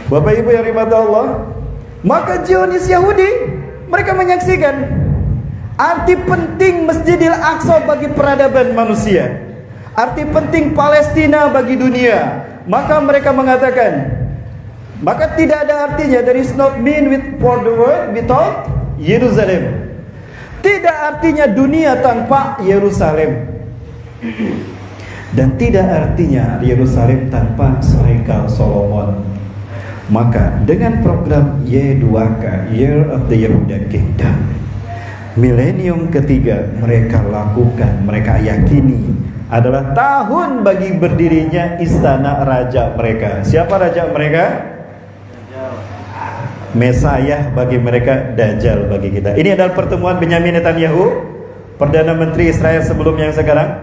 Bapak Ibu yang dirahmati Allah, maka Zionis Yahudi mereka menyaksikan arti penting Masjidil Aqsa bagi peradaban manusia, arti penting Palestina bagi dunia. Maka mereka mengatakan, maka tidak ada artinya, there is not mean with for the world without Yerusalem. Tidak artinya dunia tanpa Yerusalem, dan tidak artinya Yerusalem tanpa Haikal Solomon. Maka dengan program Y2K, Year of the Yehuda Kingdom, milenium ketiga mereka lakukan, mereka yakini adalah tahun bagi berdirinya istana raja mereka. Siapa raja mereka? Mesayah bagi mereka, Dajjal bagi kita. Ini adalah pertemuan Benyamin Netanyahu, Perdana Menteri Israel sebelum yang sekarang.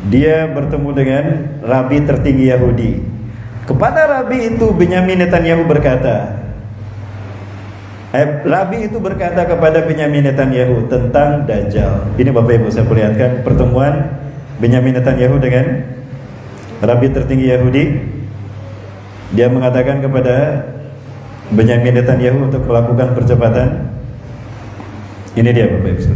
Dia bertemu dengan Rabi tertinggi Yahudi. Kepada Rabi itu Benyamin Netanyahu berkata, Rabi itu berkata kepada Benyamin Netanyahu tentang Dajjal. Ini Bapak Ibu saya perlihatkan pertemuan Benyamin Netanyahu dengan Rabi tertinggi Yahudi. Dia mengatakan kepada Benyamin Netanyahu untuk melakukan percepatan. Ini dia Bapak Ibu.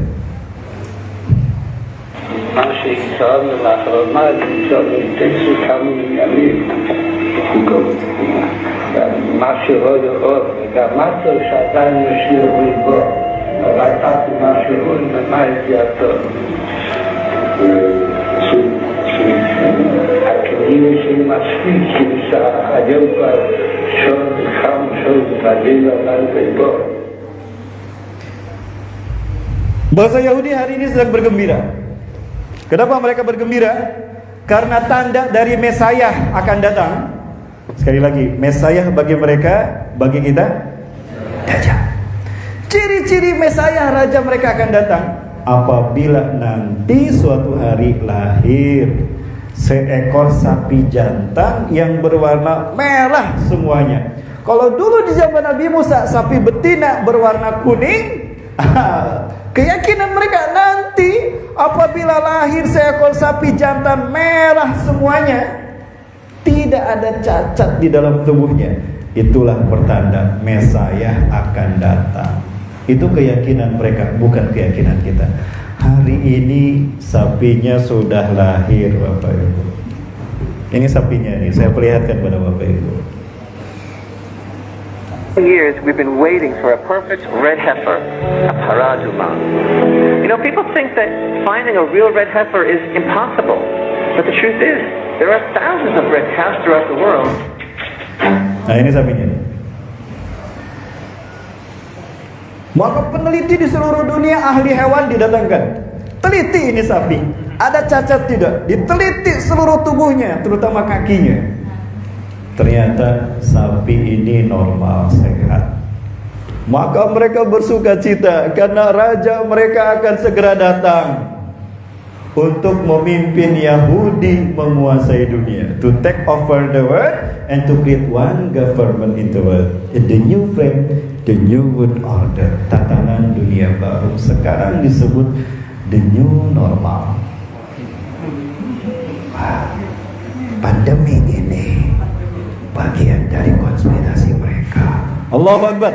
Bangsa Yahudi hari ini sedang bergembira. Kenapa mereka bergembira? Karena tanda dari Mesayah akan datang. Sekali lagi, Mesayah bagi mereka, bagi kita Dajjal. Ciri-ciri Mesayah raja mereka akan datang apabila nanti suatu hari lahir seekor sapi jantan yang berwarna merah semuanya. Kalau dulu di zaman Nabi Musa sapi betina berwarna kuning, keyakinan mereka nanti apabila lahir seekor sapi jantan merah semuanya, tidak ada cacat di dalam tubuhnya, itulah pertanda Mesayah akan datang. Itu keyakinan mereka, bukan keyakinan kita. Hari ini sapinya sudah lahir Bapak Ibu. Ini sapinya nih, saya perlihatkan pada Bapak Ibu. For years we've been waiting for a perfect red heifer, a paraduma. You know, people think that finding a real red heifer is impossible, but the truth is there are thousands of red cows throughout the world. Nah ini sapinya. Maka peneliti di seluruh dunia, ahli hewan didatangkan. Teliti ini sapi, ada cacat tidak? Diteliti seluruh tubuhnya, terutama kakinya. Ternyata sapi ini normal, sehat. Maka mereka bersuka cita karena raja mereka akan segera datang untuk memimpin Yahudi menguasai dunia, to take over the world and to create one government in the world, in the new frame, the new world order, tatanan dunia baru, sekarang disebut the new normal. Pandemi ini bagian dari konspirasi mereka. Allahu Akbar.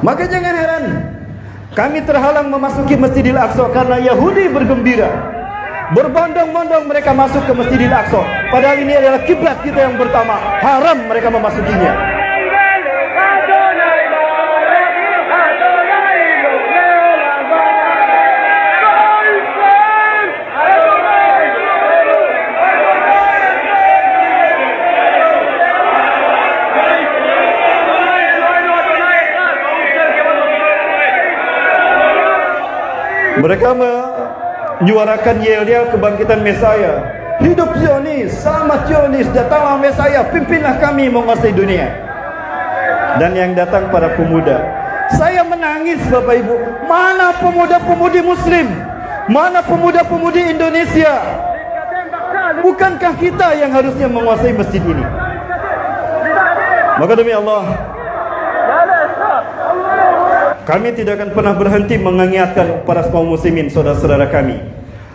Maka jangan heran kami terhalang memasuki Masjidil Aqsa karena Yahudi bergembira. Berbondong-bondong mereka masuk ke Masjidil Aqsa. Padahal ini adalah kiblat kita yang pertama. Haram mereka memasukinya. Mereka menyuarakan yel-yel kebangkitan Mesaya. Hidup Zionis, selamat Zionis, datanglah Mesaya, pimpinlah kami menguasai dunia. Dan yang datang para pemuda. Saya menangis Bapak Ibu. Mana pemuda-pemudi Muslim? Mana pemuda-pemudi Indonesia? Bukankah kita yang harusnya menguasai masjid ini? Maka demi Allah, kami tidak akan pernah berhenti mengingatkan para kaum muslimin, saudara-saudara kami.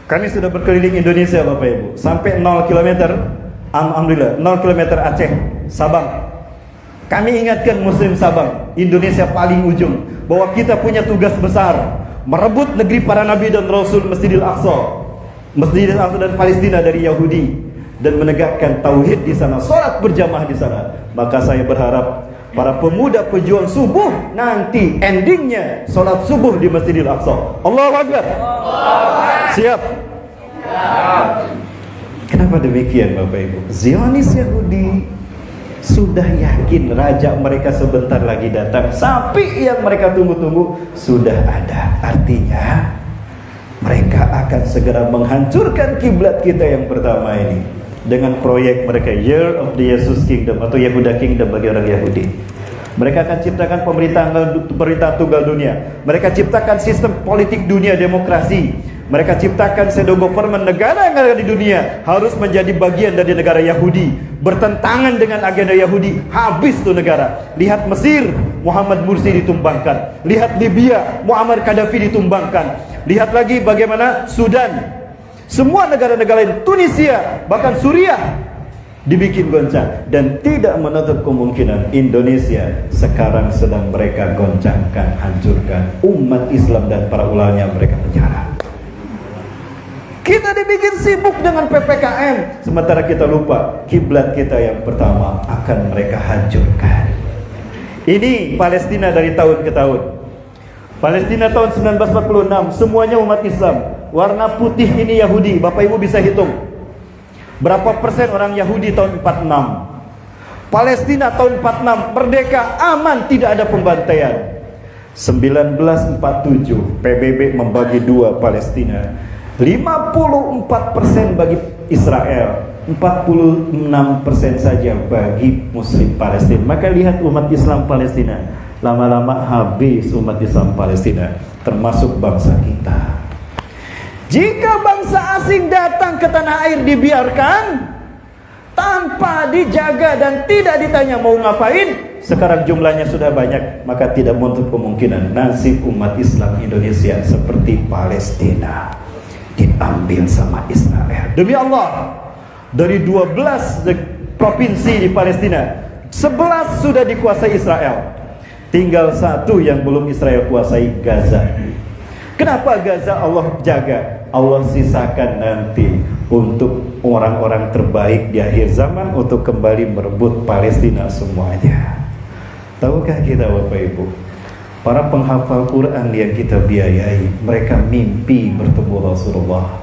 Kami sudah berkeliling Indonesia Bapak Ibu, sampai 0 km Alhamdulillah 0 km Aceh, Sabang. Kami ingatkan Muslim Sabang, Indonesia paling ujung, bahwa kita punya tugas besar merebut negeri para nabi dan rasul, Masjidil Aqsa dan Palestina dari Yahudi, dan menegakkan tauhid di sana, salat berjamaah di sana. Maka saya berharap para pemuda pejuang subuh nanti endingnya salat subuh di Masjidil Aqsa. Allahu Akbar. Siap? Kenapa demikian Bapak Ibu? Zionis Yahudi sudah yakin raja mereka sebentar lagi datang. Sapi yang mereka tunggu-tunggu sudah ada. Artinya mereka akan segera menghancurkan kiblat kita yang pertama ini dengan proyek mereka Year of the Jesus Kingdom atau Yehuda Kingdom bagi orang Yahudi. Mereka akan ciptakan pemerintahan tunggal dunia. Mereka ciptakan sistem politik dunia, demokrasi. Mereka ciptakan shadow government, negara yang ada di dunia harus menjadi bagian dari negara Yahudi, bertentangan dengan agenda Yahudi. Habis tuh negara. Lihat Mesir, Muhammad Mursi ditumbangkan. Lihat Libya, Muammar Gaddafi ditumbangkan. Lihat lagi bagaimana Sudan, semua negara-negara lain, Tunisia, bahkan Suriah dibikin goncang. Dan tidak menutup kemungkinan Indonesia sekarang sedang mereka goncangkan, hancurkan. Umat Islam dan para ulamanya mereka penjara. Kita dibikin sibuk dengan PPKM, sementara kita lupa kiblat kita yang pertama akan mereka hancurkan. Ini Palestina dari tahun ke tahun. Palestina tahun 1946 semuanya umat Islam. Warna putih ini Yahudi. Bapak Ibu bisa hitung berapa persen orang Yahudi tahun 46. Palestina tahun 46 merdeka, aman, tidak ada pembantaian. 1947 PBB membagi dua Palestina. 54% bagi Israel, 46% saja bagi Muslim Palestina. Maka lihat umat Islam Palestina, lama-lama habis umat Islam Palestina, termasuk bangsa kita. Jika bangsa asing datang ke tanah air dibiarkan tanpa dijaga dan tidak ditanya mau ngapain, sekarang jumlahnya sudah banyak, maka tidak menutup kemungkinan nasib umat Islam Indonesia seperti Palestina, diambil sama Israel. Demi Allah, dari 12 provinsi di Palestina, 11 sudah dikuasai Israel. Tinggal satu yang belum Israel kuasai, Gaza. Kenapa Gaza Allah jaga? Allah sisakan nanti untuk orang-orang terbaik di akhir zaman untuk kembali merebut Palestina semuanya. Tahukah kita Bapak Ibu, para penghafal Quran yang kita biayai, mereka mimpi bertemu Rasulullah.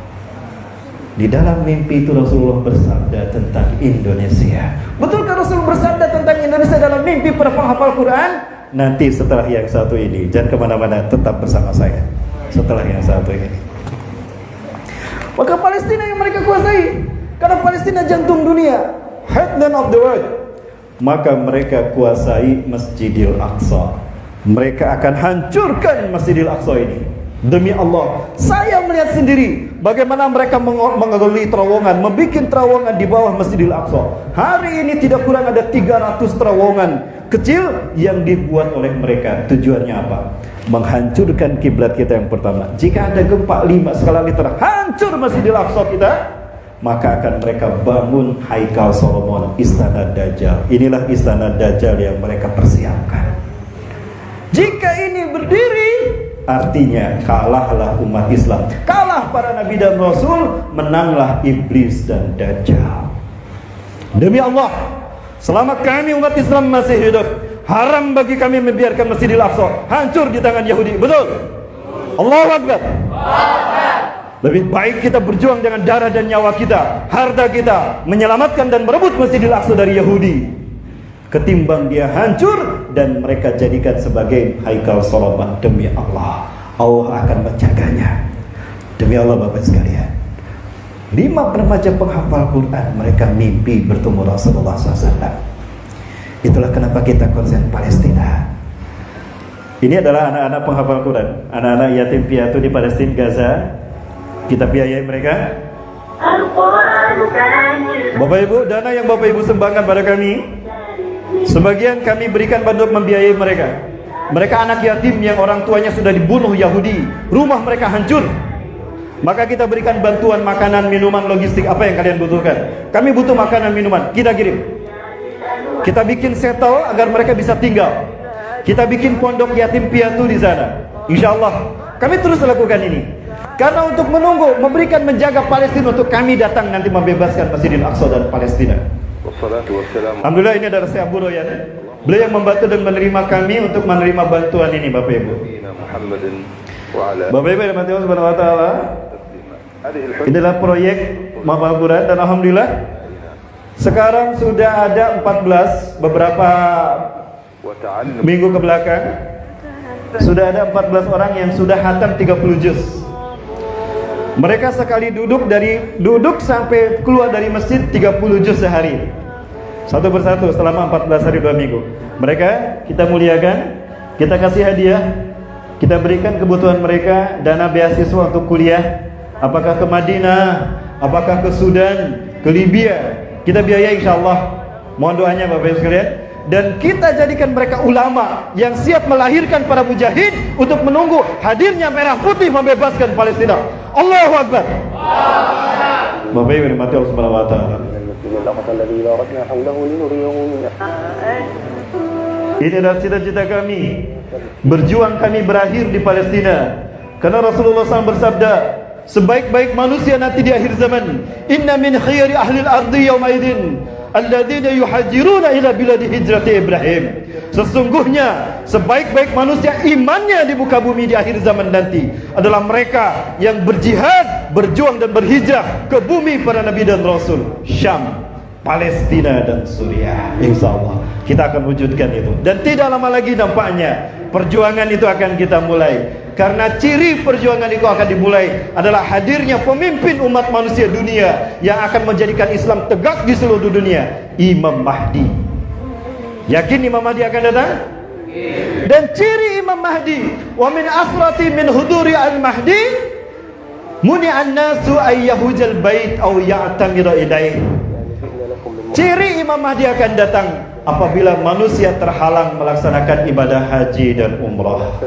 Di dalam mimpi itu Rasulullah bersabda tentang Indonesia. Betulkah Rasul bersabda tentang Indonesia dalam mimpi para penghafal Quran? Nanti setelah yang satu ini, jangan kemana-mana, tetap bersama saya setelah yang satu ini. Maka Palestina yang mereka kuasai, karena Palestina jantung dunia, heartland of the world. Maka mereka kuasai Masjidil Aqsa. Mereka akan hancurkan Masjidil Aqsa ini. Demi Allah, saya melihat sendiri bagaimana mereka menggoli terowongan, membuat terowongan di bawah Masjidil Aqsa. Hari ini tidak kurang ada 300 terowongan kecil yang dibuat oleh mereka. Tujuannya apa? Menghancurkan kiblat kita yang pertama. Jika ada gempa 5 skala Richter, hancur Masjidil Aqsa kita, maka akan mereka bangun Haikal Solomon, Istana Dajjal. Inilah Istana Dajjal yang mereka persiapkan. Jika ini berdiri, artinya kalahlah umat Islam, kalah para nabi dan rasul, menanglah iblis dan Dajjal. Demi Allah, selama kami umat Islam masih hidup, haram bagi kami membiarkan Masjidil Aqsa hancur di tangan Yahudi. Betul? Allahu Akbar. Lebih baik kita berjuang dengan darah dan nyawa kita, harta kita, menyelamatkan dan merebut Masjidil Aqsa dari Yahudi, ketimbang dia hancur dan mereka jadikan sebagai Haikal Solomon. Demi Allah, Allah akan menjaganya. Demi Allah Bapak sekalian, 5 remaja penghafal Quran, mereka mimpi bertemu Rasulullah SAW. Itulah kenapa kita konsen Palestina. Ini adalah anak-anak penghafal Quran, anak-anak yatim piatu di Palestina, Gaza. Kita biayai mereka. Bapak Ibu, dana yang Bapak Ibu sumbangkan pada kami, sebagian kami berikan bantu membiayai mereka. Mereka anak yatim yang orang tuanya sudah dibunuh Yahudi, rumah mereka hancur. Maka kita berikan bantuan makanan, minuman, logistik, apa yang kalian butuhkan. Kami butuh makanan, minuman, kita kirim. Kita bikin settle agar mereka bisa tinggal. Kita bikin pondok yatim piatu di sana. Insya Allah kami terus lakukan ini. Karena untuk menunggu, memberikan, menjaga Palestina untuk kami datang nanti membebaskan Masjidil Aqsa dan Palestina. Alhamdulillah ini adalah saya Abu Royan. Beliau yang membantu dan menerima kami untuk menerima bantuan ini, Bapak Ibu. Bapak Ibu yang dirahmati Allah Subhanahu wa taala. Inilah proyek Mapaburan dan alhamdulillah sekarang sudah ada 14 beberapa minggu ke belakang sudah ada 14 orang yang sudah khatam 30 juz. Mereka sekali duduk sampai keluar dari masjid 30 juz sehari. Satu persatu selama 14 hari 2 minggu. Mereka kita muliakan, kita kasih hadiah, kita berikan kebutuhan mereka, dana beasiswa untuk kuliah, apakah ke Madinah, apakah ke Sudan, ke Libya, kita biayai insyaallah. Mohon doanya Bapak Ibu sekalian. Dan kita jadikan mereka ulama yang siap melahirkan para mujahid untuk menunggu hadirnya merah putih membebaskan Palestina. Allahu Akbar. Bapak Ibu dirahmati Allah Subhanahu wa taala. Ini adalah cita-cita kami. Berjuang kami berakhir di Palestina. Karena Rasulullah SAW bersabda, sebaik-baik manusia nanti di akhir zaman, inna min khiyari ahli al-ardi yawmaidin alladzina yuhajiruna ila biladi hijrati Ibrahim. Sesungguhnya sebaik-baik manusia imannya di muka bumi di akhir zaman nanti adalah mereka yang berjihad, berjuang dan berhijrah ke bumi para nabi dan rasul, Syam, Palestina dan Suriah. Insyaallah kita akan wujudkan itu. Dan tidak lama lagi nampaknya perjuangan itu akan kita mulai. Karena ciri perjuangan itu akan dimulai adalah hadirnya pemimpin umat manusia dunia yang akan menjadikan Islam tegak di seluruh dunia, Imam Mahdi. Yakin Imam Mahdi akan datang? Dan ciri Imam Mahdi, wa min asrati min huduri al-Mahdi muni'an nasu ayyahujal bait aw ya'tamira ilaih. Ciri Imam Mahdi akan datang apabila manusia terhalang melaksanakan ibadah haji dan umrah.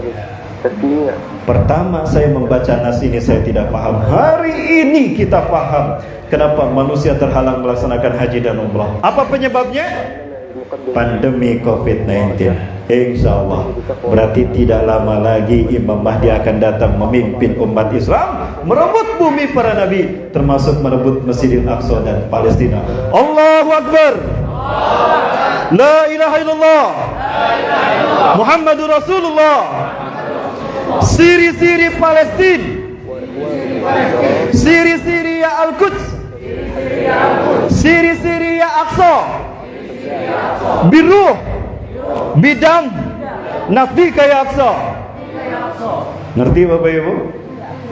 Pertama saya membaca nas ini saya tidak paham. Hari ini kita paham kenapa manusia terhalang melaksanakan haji dan umrah. Apa penyebabnya? Pandemi COVID-19. Insyaallah berarti tidak lama lagi Imam Mahdi akan datang memimpin umat Islam merebut bumi para nabi, termasuk merebut Masjidil Aqsa dan Palestina. Allahu Akbar. La ilaha illallah. Muhammadur Rasulullah. Siri-siri Palestina, siri-siri ya Al-Quds, siri-siri ya Aqsa, biruh, bidam, nafdika ya Aqsa. Ngerti Bapak Ibu?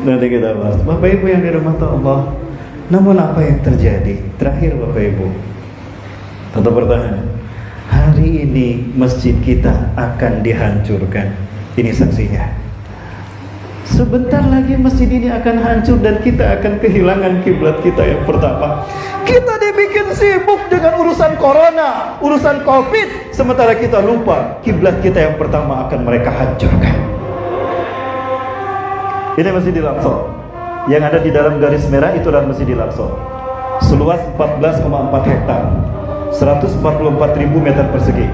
Nanti kita bahas. Bapak Ibu yang dirahmati Allah. Namun apa yang terjadi? Terakhir Bapak Ibu, tetap bertahan. Hari ini masjid kita akan dihancurkan. Ini saksinya. Sebentar lagi masjid ini akan hancur dan kita akan kehilangan kiblat kita yang pertama. Kita dibikin sibuk dengan urusan corona, urusan covid, sementara kita lupa kiblat kita yang pertama akan mereka hancurkan. Ini Masjidil Aqsa. Yang ada di dalam garis merah itu adalah Masjidil Aqsa. Seluas 14,4 hektar, 144.000 meter persegi.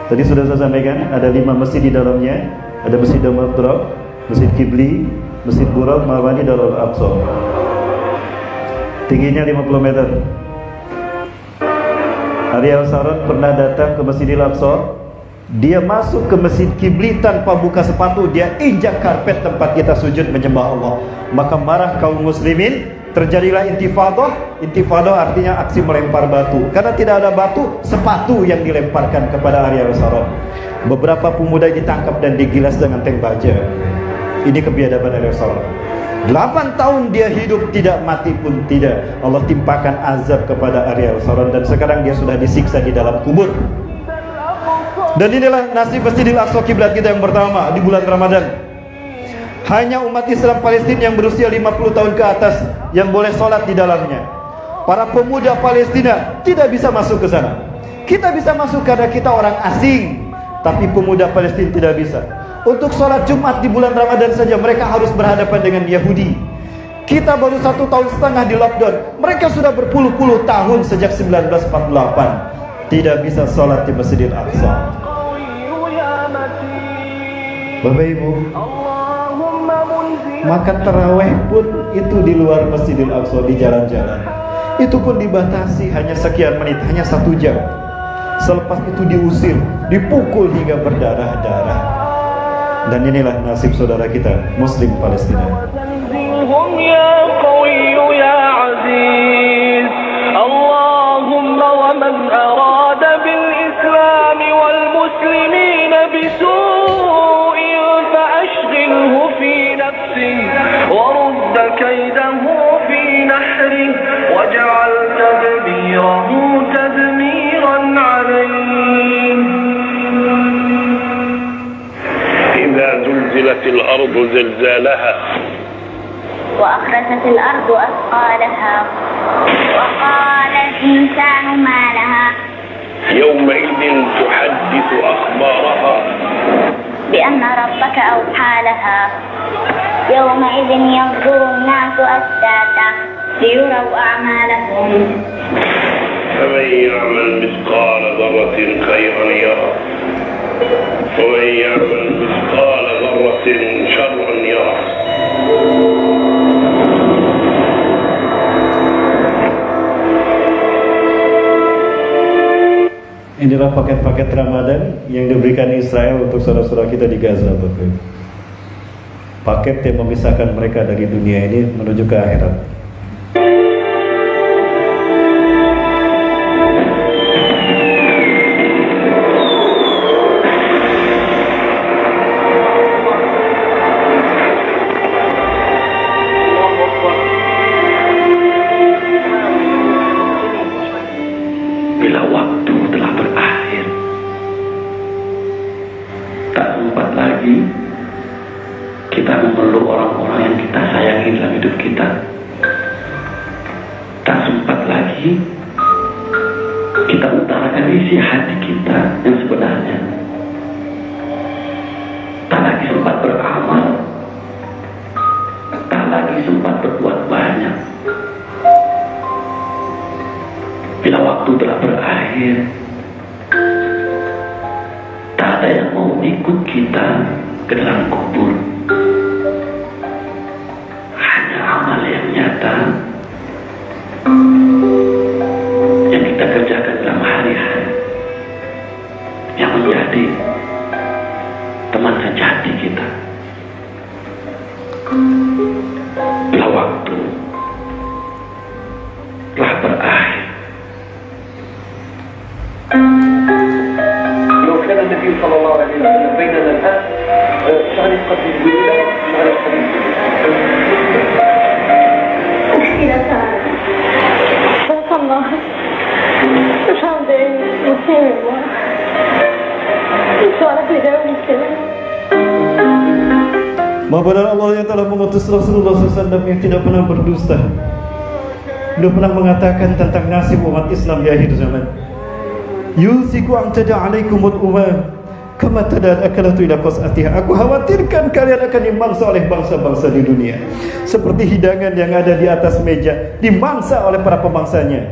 Tadi sudah saya sampaikan ada 5 masjid di dalamnya. Ada Masjid Al-Maqdara, Masjid Qibli, Masjid Buraq, Mawani, dan Al-Aqsa. Tingginya 50 meter. Ariel Sharon pernah datang ke Masjidil Aqsa. Dia masuk ke Masjid Qibli tanpa buka sepatu. Dia injak karpet tempat kita sujud menyembah Allah. Maka marah kaum muslimin. Terjadilah intifadah. Intifadah artinya aksi melempar batu. Karena tidak ada batu, sepatu yang dilemparkan kepada Ariel Sharon. Beberapa pemuda ditangkap dan digilas dengan tank baja. Ini kebiadaban Ariel Sharon. 8 tahun dia hidup, tidak mati pun tidak. Allah timpakan azab kepada Ariel Sharon dan sekarang dia sudah disiksa di dalam kubur. Dan inilah nasib Masjidil Aqsa kiblat kita yang pertama di bulan Ramadan. Hanya umat Islam Palestina yang berusia 50 tahun ke atas yang boleh sholat di dalamnya. Para pemuda Palestina tidak bisa masuk ke sana. Kita bisa masuk karena kita orang asing, tapi pemuda Palestina tidak bisa. Untuk sholat Jumat di bulan Ramadan saja mereka harus berhadapan dengan Yahudi. Kita baru 1,5 tahun di lockdown, mereka sudah berpuluh-puluh tahun sejak 1948 tidak bisa sholat di Masjidil Aqsa. Bapak Ibu, makan taraweh pun itu di luar Masjidil Aqsa, di jalan-jalan. Itu pun dibatasi hanya sekian menit, hanya 1 jam. Selepas itu diusir, dipukul hingga berdarah-darah. Dan inilah nasib saudara kita, Muslim Palestina. Allahumma wa man arada bil Islam wal muslimin bisu'in fa ashghilhu fi nafsihi wa rudd kaydahu fi nahrihi waj'al tadbirahu tadmiran alayhi. إذا زلزلت الأرض زلزالها وأخرجت الأرض أثقالها وقال الإنسان ما لها يومئذ تحدث أخبارها بأن ربك أوحى لها يومئذ ينظر الناس أشتاتا ليروا أعمالهم فمن يعمل مثقال ذرة خيرا يره ومن يعمل مثقال ذرة شرا يره. Inilah paket-paket Ramadan yang diberikan Israel untuk saudara-saudara kita di Gaza, Bapak. Paket yang memisahkan mereka dari dunia ini menuju ke akhirat. Bila waktu telah berakhir, tak sempat lagi kita memeluk orang-orang yang kita sayangi dalam hidup kita. Tak sempat lagi kita utarakan isi hati kita yang sebenarnya. Tak lagi sempat beramal, tak lagi sempat berbuat banyak. Bila waktu telah berakhir, tak ada yang mau ikut kita ke dalam kubur. Hanya amal yang nyata yang kita kerjakan dalam hari-hari yang menjadi teman sejati kita. Bila waktu telah berakhir, لو كان النبي صلى الله عليه وسلم بيننا الآن شارقة الوليدة شارقة مشكلة والله مش عندي مسلم شو أنا في دولة السلام Maha benar Allah yang telah mengutus Rasulullah SAW yang tidak pernah berdusta. Beliau pernah mengatakan tentang nasib umat Islam di akhir zaman. Yusiku an tada'alaikumul umam kama tada'at akalatu ila qas'atiha. Aku khawatirkan kalian akan dimangsa oleh bangsa-bangsa di dunia seperti hidangan yang ada di atas meja dimangsa oleh para pemangsanya.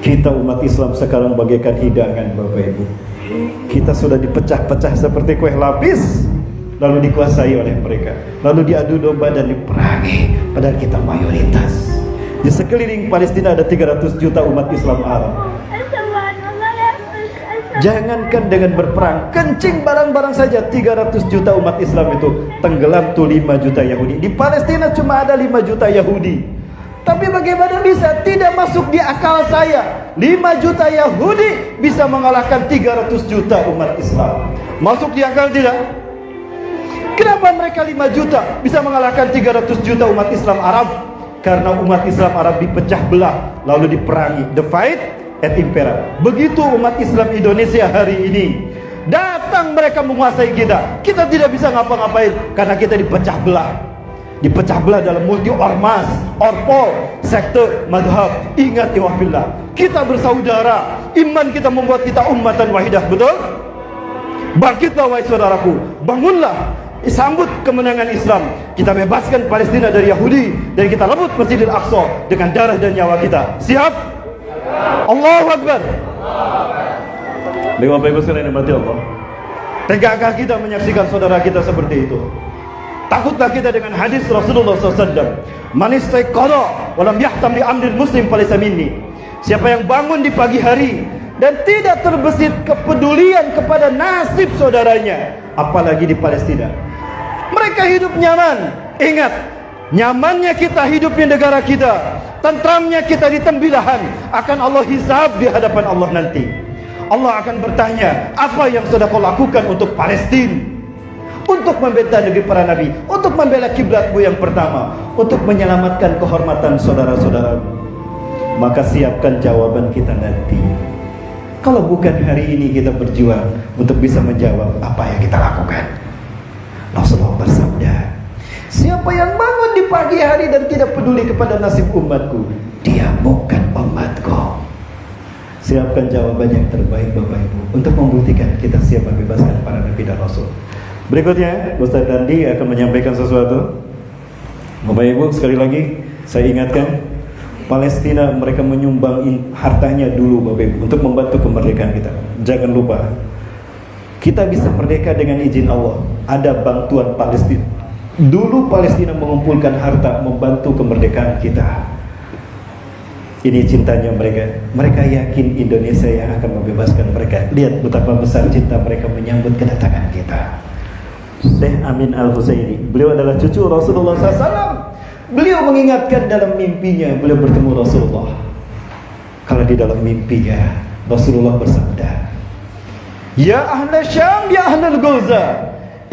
Kita umat Islam sekarang bagaikan hidangan, Bapak Ibu. Kita sudah dipecah-pecah seperti kue lapis, lalu dikuasai oleh mereka, lalu diadu domba dan diperangi, padahal kita mayoritas. Di sekeliling Palestina ada 300 juta umat Islam Arab. Jangankan dengan berperang, kencing barang-barang saja 300 juta umat Islam itu tenggelam tuh 5 juta Yahudi. Di Palestina cuma ada 5 juta Yahudi. Tapi bagaimana bisa? Tidak masuk di akal saya 5 juta Yahudi bisa mengalahkan 300 juta umat Islam. Masuk di akal tidak? Kenapa mereka 5 juta bisa mengalahkan 300 juta umat Islam Arab? Karena umat Islam Arab dipecah belah, lalu diperangi. Divide et impera. Begitu umat Islam Indonesia hari ini. Datang mereka menguasai kita. Kita tidak bisa ngapa-ngapain karena kita dipecah belah. Dipecah belah dalam multi ormas, orpol, sekte, madhab. Ingat ya wafillah, kita bersaudara. Iman kita membuat kita ummatan wahidah, betul? Bangkitlah wahai saudaraku, bangunlah, sambut kemenangan Islam. Kita bebaskan Palestina dari Yahudi, dan kita rebut Masjidil Aqsa dengan darah dan nyawa kita. Siap? Allahu Akbar. Bapak Ibu sekalian yang dirahmati Allah, tegakkah kita menyaksikan saudara kita seperti itu? Takutlah kita dengan hadis Rasulullah SAW, man istayqadha wa lam yahtam li amril muslim falaysa minni. Siapa yang bangun di pagi hari dan tidak terbesit kepedulian kepada nasib saudaranya, apalagi di Palestina. Mereka hidup nyaman. Ingat, nyamannya kita hidup di negara kita, tentramnya kita di tembilahan, akan Allah hisab di hadapan Allah nanti. Allah akan bertanya, apa yang sudah kau lakukan untuk Palestina? Untuk membela negeri para nabi, untuk membela kiblatmu yang pertama, untuk menyelamatkan kehormatan saudara-saudaramu. Maka siapkan jawaban kita nanti. Kalau bukan hari ini kita berjuang untuk bisa menjawab apa yang kita lakukan. Rasulullah bersabda, siapa yang bangun di pagi hari dan tidak peduli kepada nasib umatku, dia bukan umatku. Siapkan jawaban yang terbaik Bapak Ibu, untuk membuktikan kita siap membebaskan para nabi dan rasul. Berikutnya Ustaz Dandi akan menyampaikan sesuatu. Bapak Ibu, sekali lagi saya ingatkan, Palestina mereka menyumbang hartanya dulu Bapak Ibu untuk membantu kemerdekaan kita. Jangan lupa, kita bisa merdeka dengan izin Allah. Ada bantuan Palestina. Dulu Palestina mengumpulkan harta membantu kemerdekaan kita. Ini cintanya mereka. Mereka yakin Indonesia yang akan membebaskan mereka. Lihat betapa besar cinta mereka menyambut kedatangan kita. Syekh Amin Al-Husaini, beliau adalah cucu Rasulullah SAW. Beliau mengingatkan dalam mimpinya, beliau bertemu Rasulullah. Kalau di dalam mimpinya Rasulullah bersabda, ya ahla Syam, ya ahla Gaza,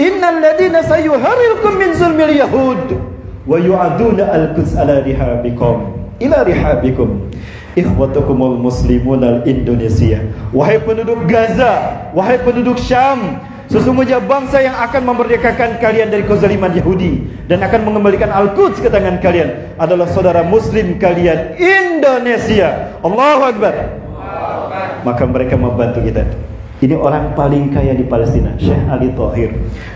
innal ladina sayuharrikum min zulmil yahud wa yu'aduna al-quds ala rihabikum ila rihabikum ikhwatukumul muslimun al-Indonesia. Wahai penduduk Gaza, wahai penduduk Syam, sesungguhnya bangsa yang akan memerdekakan kalian dari kezaliman Yahudi dan akan mengembalikan Al-Quds ke tangan kalian adalah saudara muslim kalian Indonesia. Allahu Akbar. Maka mereka membantu kita. Ini orang paling kaya di Palestina, Syekh Ali Thohir.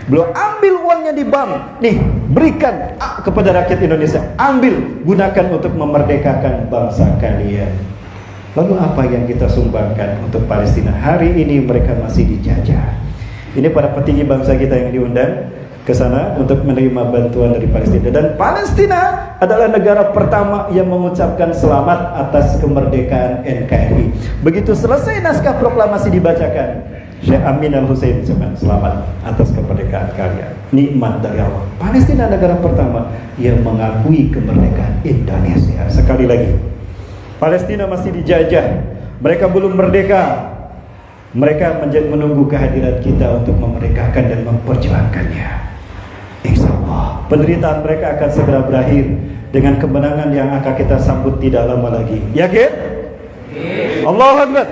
Beliau ambil uangnya di bank, nih berikan kepada rakyat Indonesia. Ambil, gunakan untuk memerdekakan bangsa kalian. Lalu apa yang kita sumbangkan untuk Palestina? Hari ini mereka masih dijajah. Ini para petinggi bangsa kita yang diundang ke sana untuk menerima bantuan dari Palestina. Dan Palestina adalah negara pertama yang mengucapkan selamat atas kemerdekaan NKRI. Begitu selesai naskah proklamasi dibacakan, Syekh Amin Al-Husaini ucapkan selamat atas kemerdekaan kalian. Nikmat dari Allah. Palestina negara pertama yang mengakui kemerdekaan Indonesia. Sekali lagi, Palestina masih dijajah. Mereka belum merdeka. Mereka menunggu kehadiran kita untuk memerdekakan dan memperjuangkannya. Insya Allah penderitaan mereka akan segera berakhir dengan kemenangan yang akan kita sambut tidak lama lagi. Yakin? Allahu Akbar.